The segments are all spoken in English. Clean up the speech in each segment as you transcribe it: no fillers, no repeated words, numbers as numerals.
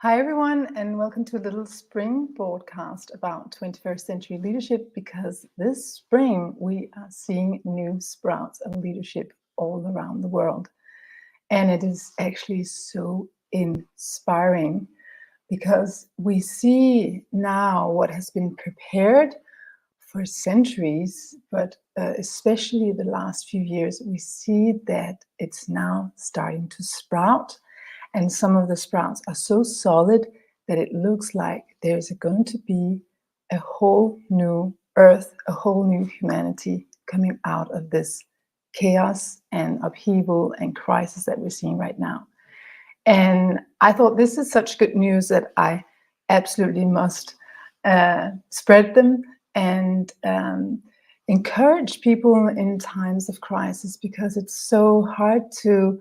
Hi, everyone, and welcome to a little spring broadcast about 21st century leadership, because this spring we are seeing new sprouts of leadership all around the world. And it is actually so inspiring because we see now what has been prepared for centuries, but especially the last few years, we see that it's now starting to sprout. And some of the sprouts are so solid that it looks like there's going to be a whole new earth, a whole new humanity coming out of this chaos and upheaval and crisis that we're seeing right now. And I thought this is such good news that I absolutely must spread them and encourage people in times of crisis, because it's so hard to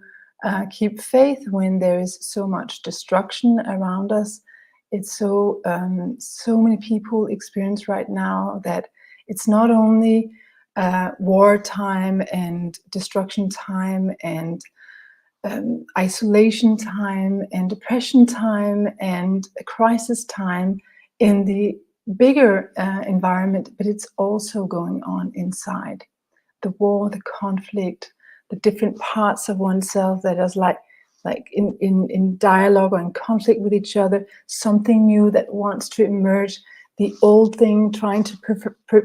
keep faith when there is so much destruction around us. It's so many people experience right now that it's not only wartime and destruction time and isolation time and depression time and a crisis time in the bigger environment, but it's also going on inside. The war, the conflict, the different parts of oneself that is like in dialogue or in conflict with each other, something new that wants to emerge, the old thing trying to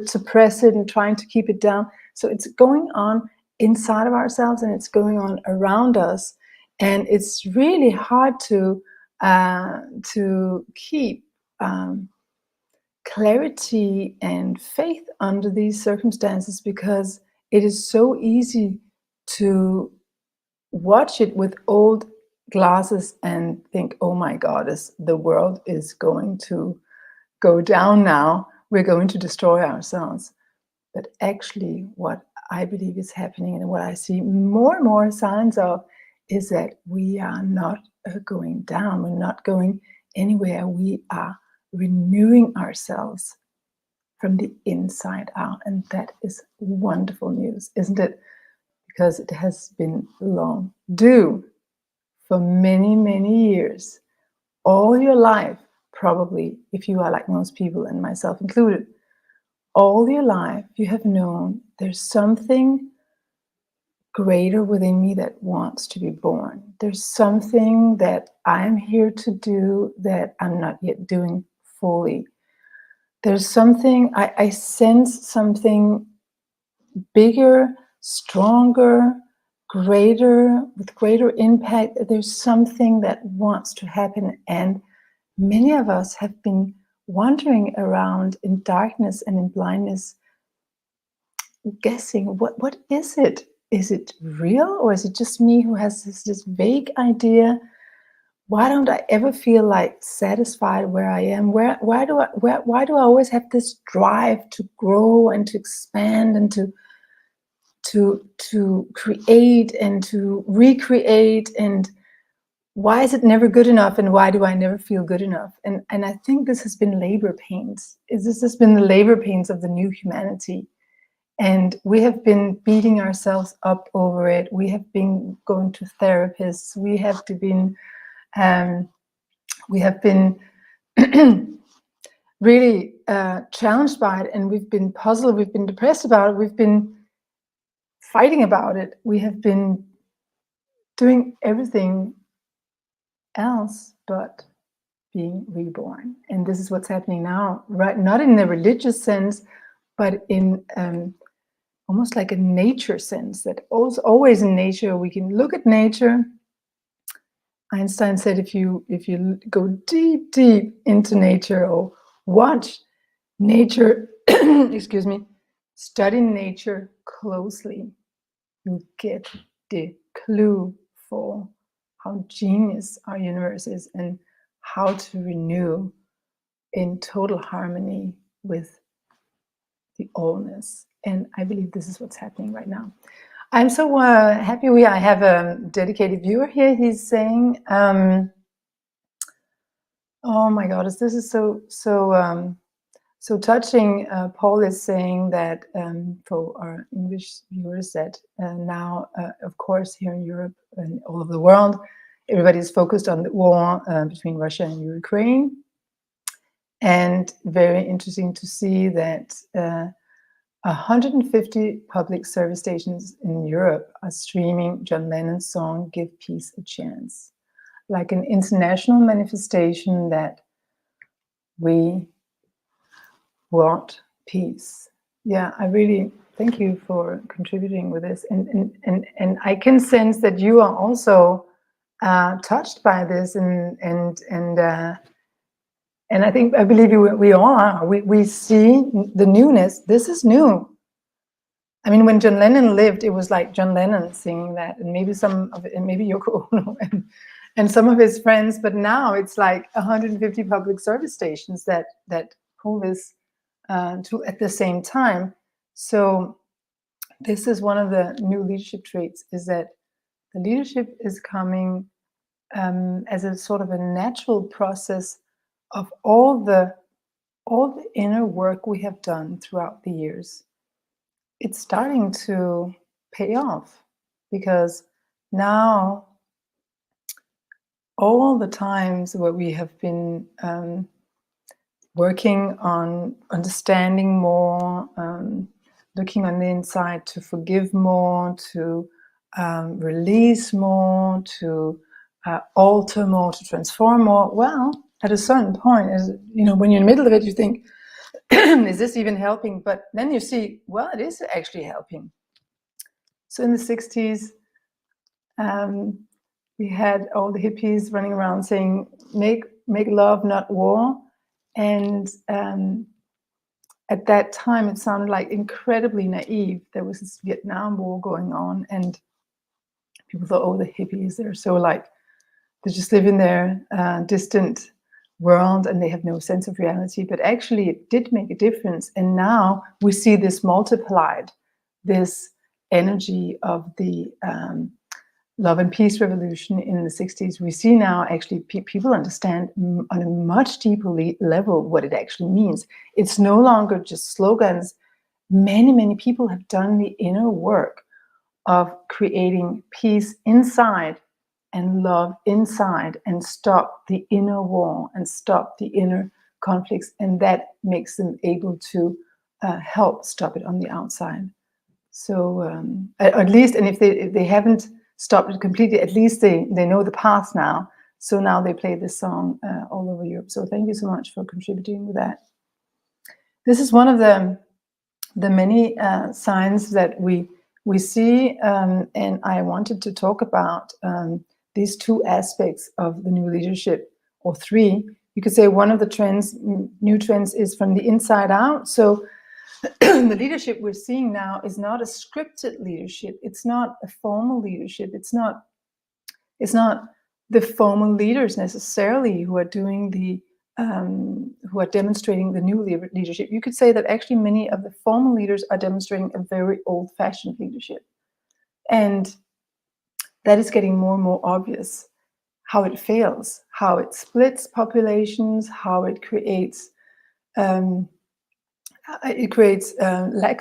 suppress it and trying to keep it down. So it's going on inside of ourselves and it's going on around us, and it's really hard to keep clarity and faith under these circumstances, because it is so easy to watch it with old glasses and think, oh my God, the world is going to go down now. We're going to destroy ourselves. But actually, what I believe is happening and what I see more and more signs of is that we are not going down. We're not going anywhere. We are renewing ourselves from the inside out. And that is wonderful news, isn't it? Because it has been long due for many, many years. All your life, probably, if you are like most people and myself included, all your life you have known there's something greater within me that wants to be born. There's something that I'm here to do that I'm not yet doing fully. There's something, I sense something bigger, stronger, greater, with greater impact. There's something that wants to happen. And many of us have been wandering around in darkness and in blindness, guessing, what is it? Is it real, or is it just me who has this vague idea? Why don't I ever feel like satisfied where I am? Why do I always have this drive to grow and to expand and to create and to recreate? And why is it never good enough? And why do I never feel good enough? And I think this has been labor pains. This has been the labor pains of the new humanity. And we have been beating ourselves up over it. We have been going to therapists. We have been really challenged by it, and we've been puzzled. We've been depressed about it. We've been fighting about it. We have been doing everything else but being reborn. And this is what's happening now, right? Not in the religious sense, but in almost like a nature sense, that always in nature, we can look at nature. Einstein said, if you go deep into nature or watch nature, excuse me, study nature closely, you get the clue for how genius our universe is and how to renew in total harmony with the allness. And I believe this is what's happening right now. I'm so happy I have a dedicated viewer here. He's saying, oh my God, this is so touching. Paul is saying that for our English viewers that now, of course, here in Europe and all over the world, everybody's focused on the war between Russia and Ukraine. And very interesting to see that 150 public service stations in Europe are streaming John Lennon's song, Give Peace a Chance, like an international manifestation that we want peace. Yeah, I really thank you for contributing with this. And I can sense that you are also touched by this, and I believe we all are. We see the newness. This is new. I mean, when John Lennon lived, it was like John Lennon singing that, and maybe maybe Yoko Ono and some of his friends. But now it's like 150 public service stations that pull this at the same time. So this is one of the new leadership traits: is that the leadership is coming as a sort of a natural process of all the inner work we have done throughout the years. It's starting to pay off, because now all the times where we have been working on understanding more, looking on the inside to forgive more, to release more, to alter more, to transform more. Well, at a certain point, when you're in the middle of it, you think, is this even helping? But then you see, well, it is actually helping. So in the 60s, we had all the hippies running around saying, make love, not war. And at that time, it sounded like incredibly naive. There was this Vietnam War going on, and people thought, oh, the hippies, they just live in their distant world and they have no sense of reality. But actually, it did make a difference. And now we see this multiplied, this energy of the love and peace revolution in the 60s. We see now actually people understand on a much deeper level what it actually means. It's no longer just slogans. Many people have done the inner work of creating peace inside and love inside, and stop the inner war and stop the inner conflicts. And that makes them able to help stop it on the outside. So at least, and if they haven't stopped it completely, at least they know the path now. So now they play this song all over Europe. So thank you so much for contributing with that. This is one of the many signs that we see, and I wanted to talk about these two aspects of the new leadership, or three. You could say one of the new trends is from the inside out. So the leadership we're seeing now is not a scripted leadership. It's not a formal leadership. It's not the formal leaders necessarily who are doing who are demonstrating the new leadership. You could say that actually many of the formal leaders are demonstrating a very old-fashioned leadership. And that is getting more and more obvious, how it fails, how it splits populations, how it creates lack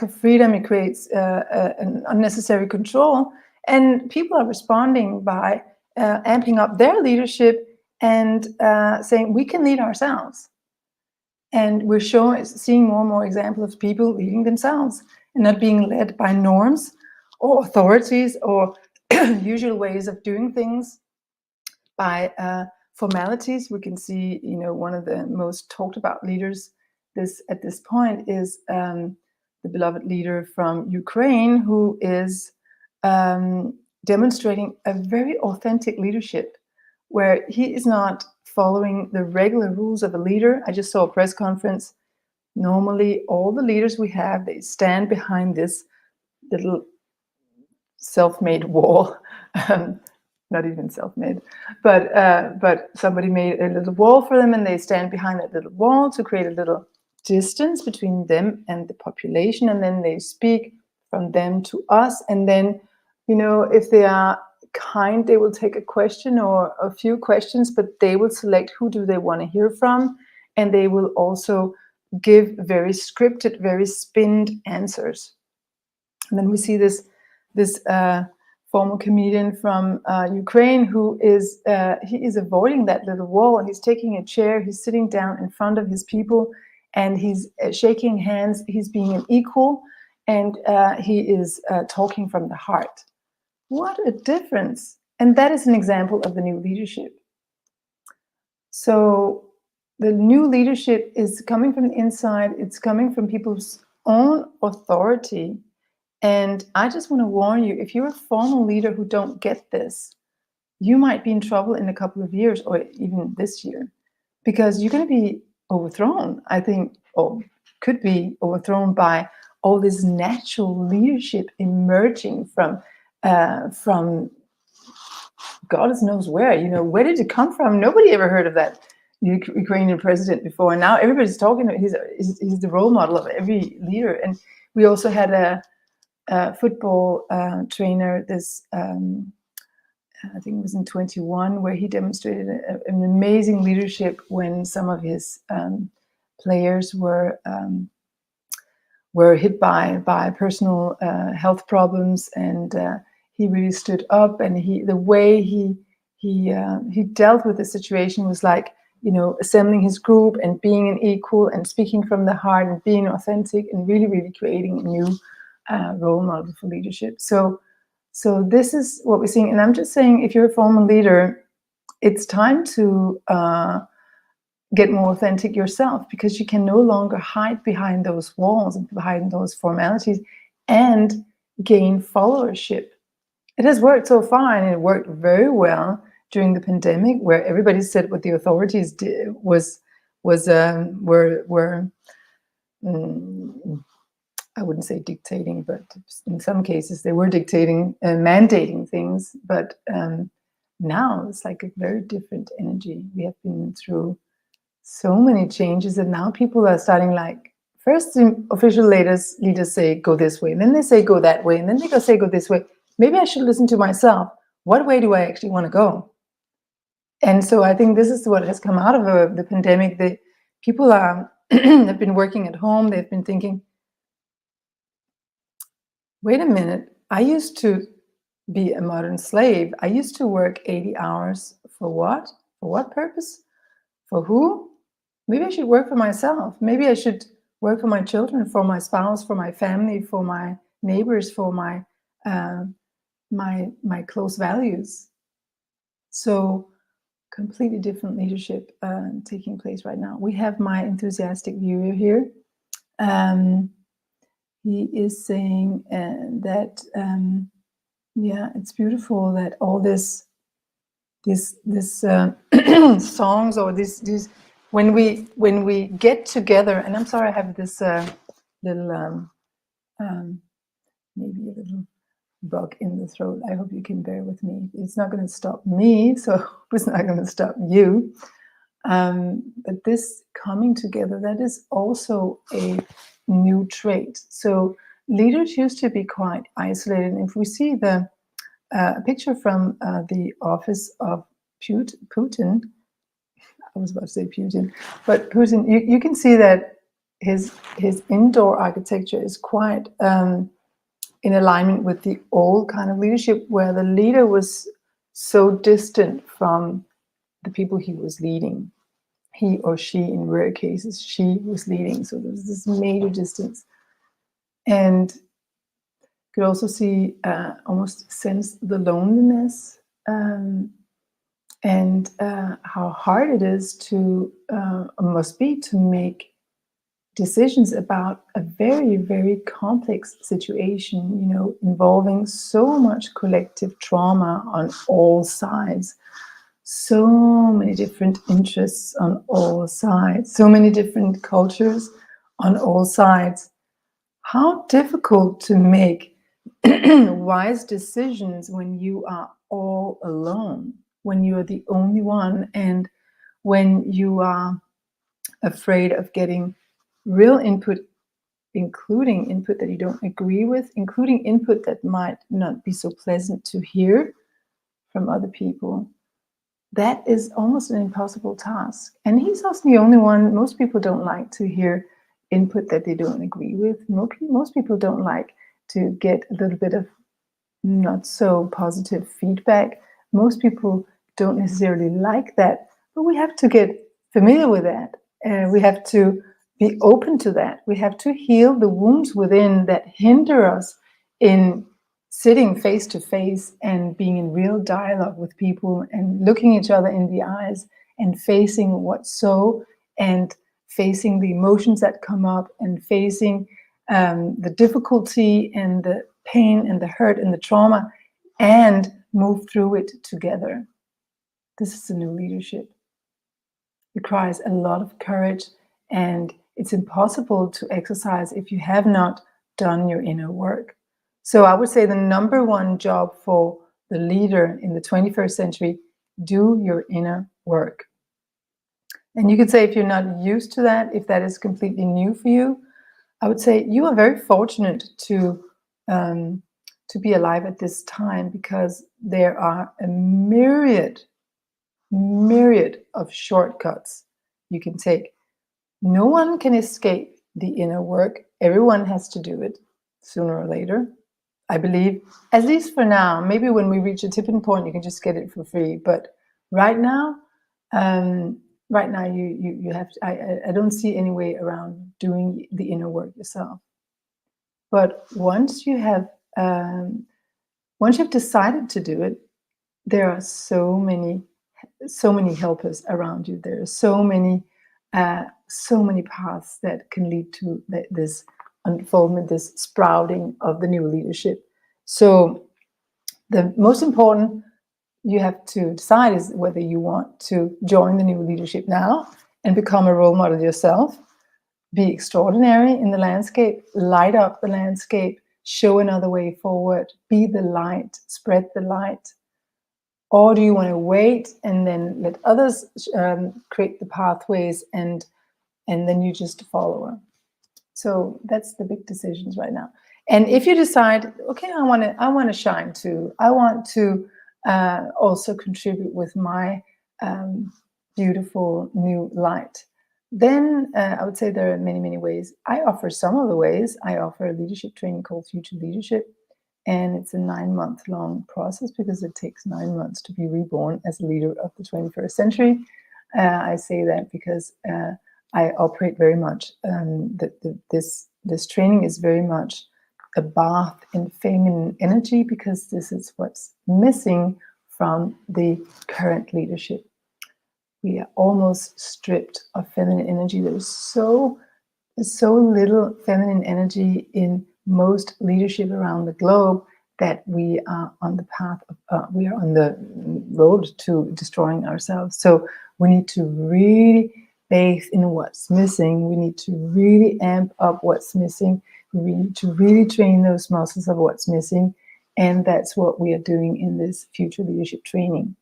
of freedom, it creates an unnecessary control. And people are responding by amping up their leadership and saying, we can lead ourselves. And we're seeing more and more examples of people leading themselves and not being led by norms or authorities or usual ways of doing things, by formalities. We can see, one of the most talked about leaders at this point is the beloved leader from Ukraine, who is demonstrating a very authentic leadership, where he is not following the regular rules of a leader. I just saw a press conference. Normally, all the leaders we have, they stand behind this little self-made wall. Not even self-made, but somebody made a little wall for them, and they stand behind that little wall to create a little distance between them and the population, and then they speak from them to us. And then, if they are kind, they will take a question or a few questions, but they will select who do they want to hear from, and they will also give very scripted, very spinned answers. And then we see this former comedian from Ukraine who is he is avoiding that little wall. He's taking a chair, he's sitting down in front of his people, and he's shaking hands. He's being an equal, and he is talking from the heart. What a difference! And that is an example of the new leadership. So the new leadership is coming from the inside. It's coming from people's own authority. And I just want to warn you, if you're a formal leader who don't get this, you might be in trouble in a couple of years or even this year, because you're going to be overthrown, I think, or could be overthrown by all this natural leadership emerging from God knows where. You know, where did it come from? Nobody ever heard of that Ukrainian president before. And now everybody's talking. He's the role model of every leader. And we also had a football trainer, this I think it was in 21, where he demonstrated an amazing leadership when some of his players were hit by personal health problems, and he really stood up. And the way he dealt with the situation was like, you know, assembling his group and being an equal and speaking from the heart and being authentic and really, really creating a new role model for leadership. So this is what we're seeing. And I'm just saying, if you're a formal leader, it's time to get more authentic yourself, because you can no longer hide behind those walls and behind those formalities and gain followership. It has worked so far, and it worked very well during the pandemic, where everybody said what the authorities did I wouldn't say dictating, but in some cases they were dictating and mandating things. But now it's like a very different energy. We have been through so many changes, and now people are starting, like, first the official leaders say go this way, and then they say go that way, and then they say go this way. Maybe I should listen to myself. What way do I actually want to go? And so I think this is what has come out of the pandemic. The people have been working at home. They've been thinking, wait a minute, I used to be a modern slave. I used to work 80 hours for what? For what purpose? For who? Maybe I should work for myself. Maybe I should work for my children, for my spouse, for my family, for my neighbors, for my close values. So completely different leadership taking place right now. We have my enthusiastic viewer here. He is saying that yeah, it's beautiful that all this songs, or these when we get together. And I'm sorry, I have this little maybe a little bug in the throat. I hope you can bear with me. It's not going to stop me, so it's not going to stop you. But this coming together, that is also a new trait. So leaders used to be quite isolated. And if we see the picture from the office of Putin, I was about to say Putin, but Putin, you can see that his indoor architecture is quite in alignment with the old kind of leadership, where the leader was so distant from the people he was leading. He or she, in rare cases, she was leading. So there was this major distance. And you could also see, almost sense the loneliness, and how hard it is must be to make decisions about a very, very complex situation, you know, involving so much collective trauma on all sides, so many different interests on all sides, so many different cultures on all sides. How difficult to make wise decisions when you are all alone, when you are the only one, and when you are afraid of getting real input, including input that you don't agree with, including input that might not be so pleasant to hear from other people. That is almost an impossible task. And he's also the only one. Most people don't like to hear input that they don't agree with. Most people don't like to get a little bit of not so positive feedback. Most people don't necessarily like that, but we have to get familiar with that. We have to be open to that. We have to heal the wounds within that hinder us in sitting face to face and being in real dialogue with people and looking each other in the eyes and facing what's so, and facing the emotions that come up, and facing the difficulty and the pain and the hurt and the trauma, and move through it together. This is a new leadership. It requires a lot of courage, and it's impossible to exercise if you have not done your inner work. So I would say the number one job for the leader in the 21st century, do your inner work. And you could say, if you're not used to that, if that is completely new for you, I would say you are very fortunate to be alive at this time, because there are a myriad of shortcuts you can take. No one can escape the inner work. Everyone has to do it sooner or later, I believe, at least for now. Maybe when we reach a tipping point, you can just get it for free. But right now, you have to, I don't see any way around doing the inner work yourself. But once you've decided to do it, there are so many helpers around you. There are so many paths that can lead to this unfoldment, this sprouting of the new leadership. So the most important you have to decide is whether you want to join the new leadership now and become a role model yourself, be extraordinary in the landscape, light up the landscape, show another way forward, be the light, spread the light. Or do you want to wait and then let others create the pathways, and then you just follow? So that's the big decisions right now. And if you decide, okay, I want to shine too, I want to also contribute with my beautiful new light, then I would say there are many ways. I offer some of the ways. I offer a leadership training called Future Leadership, and it's a 9-month-long process, because it takes 9 months to be reborn as a leader of the 21st century. I say that because I operate very much, this training is very much a bath in feminine energy, because this is what's missing from the current leadership. We are almost stripped of feminine energy. There's so little feminine energy in most leadership around the globe that we are on the path of, we are on the road to destroying ourselves. So we need to really bathe in what's missing. We need to really amp up what's missing. We need to really train those muscles of what's missing. And that's what we are doing in this future leadership training.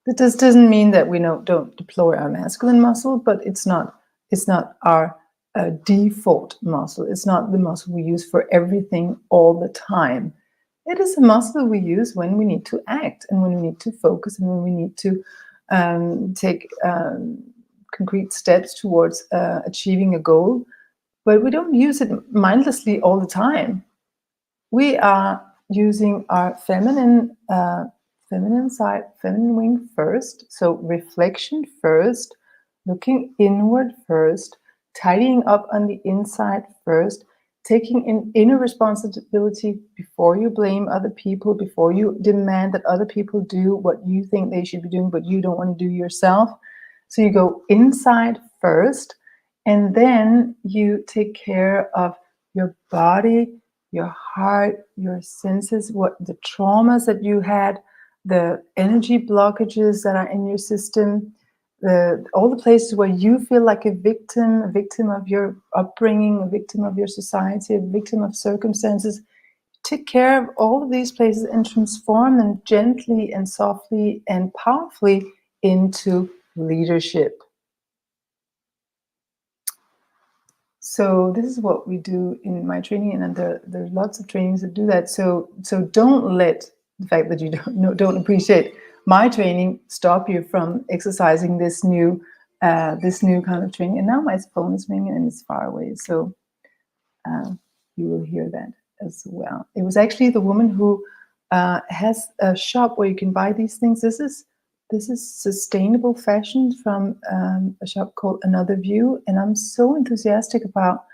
This doesn't mean that we don't deploy our masculine muscle, but it's not our default muscle. It's not the muscle we use for everything all the time. It is a muscle we use when we need to act, and when we need to focus, and when we need to take concrete steps towards achieving a goal. But we don't use it mindlessly all the time. We are using our feminine side, feminine wing first. So reflection first, looking inward first, tidying up on the inside first, taking an inner responsibility before you blame other people, before you demand that other people do what you think they should be doing, but you don't want to do yourself. So you go inside first, and then you take care of your body, your heart, your senses, what the traumas that you had, the energy blockages that are in your system, all the places where you feel like a victim of your upbringing, a victim of your society, a victim of circumstances. Take care of all of these places and transform them gently and softly and powerfully into leadership. So this is what we do in my training, and there's lots of trainings that do that. So don't let the fact that you don't appreciate my training stop you from exercising this new kind of training. And now my phone is ringing and it's far away, so you will hear that as well. It was actually the woman who has a shop where you can buy these things. This is sustainable fashion from a shop called Another View, and I'm so enthusiastic about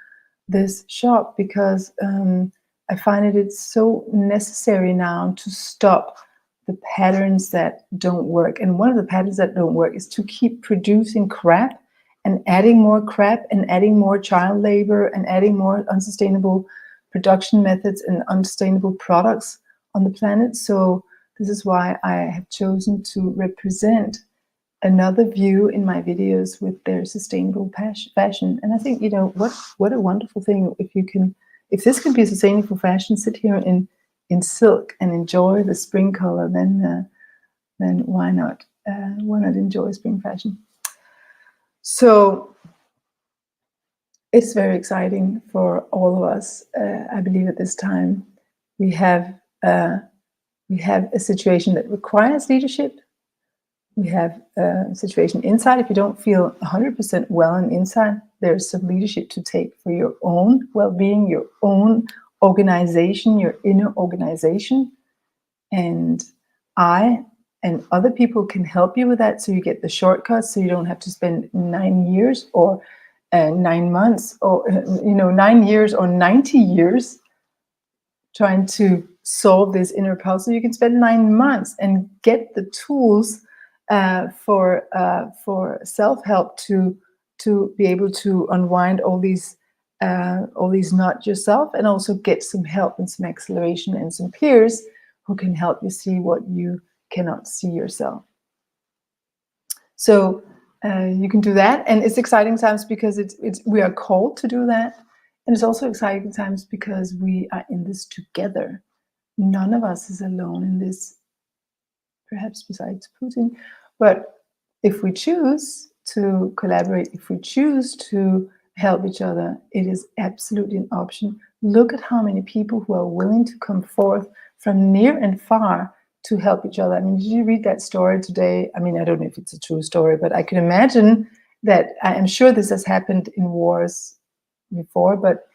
this shop because I find it's so necessary now to stop the patterns that don't work. And one of the patterns that don't work is to keep producing crap and adding more crap and adding more child labor and adding more unsustainable production methods and unsustainable products on the planet. So this is why I have chosen to represent Another View in my videos with their sustainable fashion. And I think, what a wonderful thing if this can be sustainable fashion, sit here in silk and enjoy the spring color, then why not? Why not enjoy spring fashion? So it's very exciting for all of us. I believe at this time we have a situation that requires leadership. We have a situation inside. If you don't feel 100% well on inside, there's some leadership to take for your own well-being, your own organization, your inner organization. And I and other people can help you with that, so you get the shortcuts, so you don't have to spend 9 years or 9 months or 9 years or 90 years trying to solve this inner puzzle. You can spend 9 months and get the tools for self-help to be able to unwind all these knots yourself, and also get some help and some acceleration and some peers who can help you see what you cannot see yourself. So you can do that, and it's exciting times because we are called to do that, and it's also exciting times because we are in this together. None of us is alone in this, perhaps besides Putin. But if we choose to collaborate, if we choose to help each other, it is absolutely an option. Look at how many people who are willing to come forth from near and far to help each other. I mean, did you read that story today? I mean, I don't know if it's a true story, but I can imagine that. I am sure this has happened in wars before, but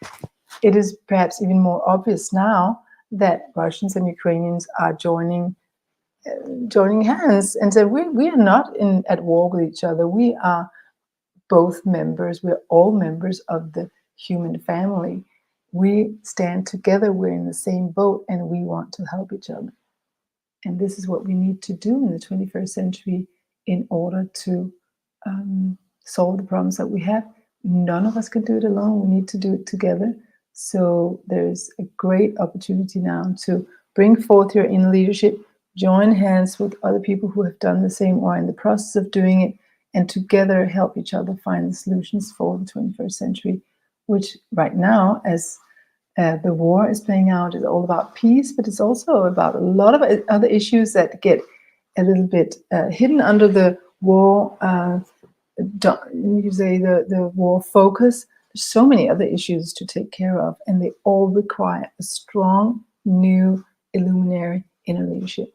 it is perhaps even more obvious now that Russians and Ukrainians are joining hands and said, we are not at war with each other. We are both members. We're all members of the human family. We stand together. We're in the same boat, and we want to help each other. And this is what we need to do in the 21st century in order to solve the problems that we have. None of us can do it alone. We need to do it together. So there's a great opportunity now to bring forth your inner leadership, join hands with other people who have done the same or are in the process of doing it, and together help each other find the solutions for the 21st century, which right now, as the war is playing out, is all about peace, but it's also about a lot of other issues that get a little bit hidden under the war, you say the war focus. There's so many other issues to take care of, and they all require a strong, new, illuminary inner leadership.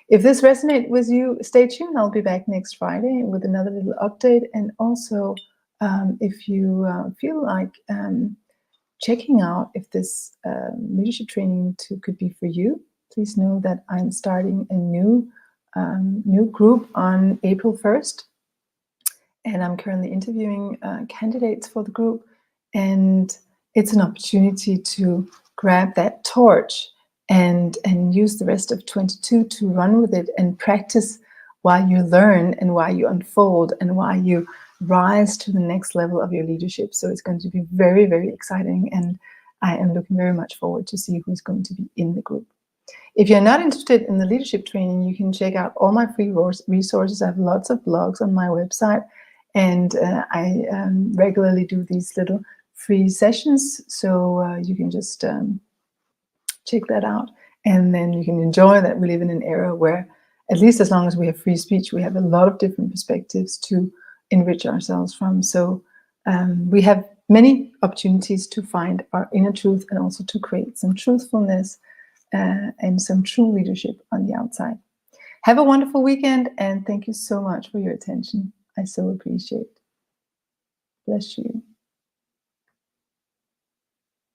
If this resonates with you, stay tuned. I'll be back next Friday with another little update. And also, if you feel like checking out if this leadership training could be for you, please know that I'm starting a new group on April 1st. And I'm currently interviewing candidates for the group. And it's an opportunity to grab that torch and use the rest of 22 to run with it and practice while you learn and while you unfold and while you rise to the next level of your leadership. So it's going to be very, very exciting. And I am looking very much forward to see who's going to be in the group. If you're not interested in the leadership training, you can check out all my free resources. I have lots of blogs on my website, and I regularly do these little free sessions. So you can just check that out, and then you can enjoy that. We live in an era where, at least as long as we have free speech, we have a lot of different perspectives to enrich ourselves from. So we have many opportunities to find our inner truth and also to create some truthfulness and some true leadership on the outside. Have a wonderful weekend, and thank you so much for your attention. I so appreciate it. Bless you.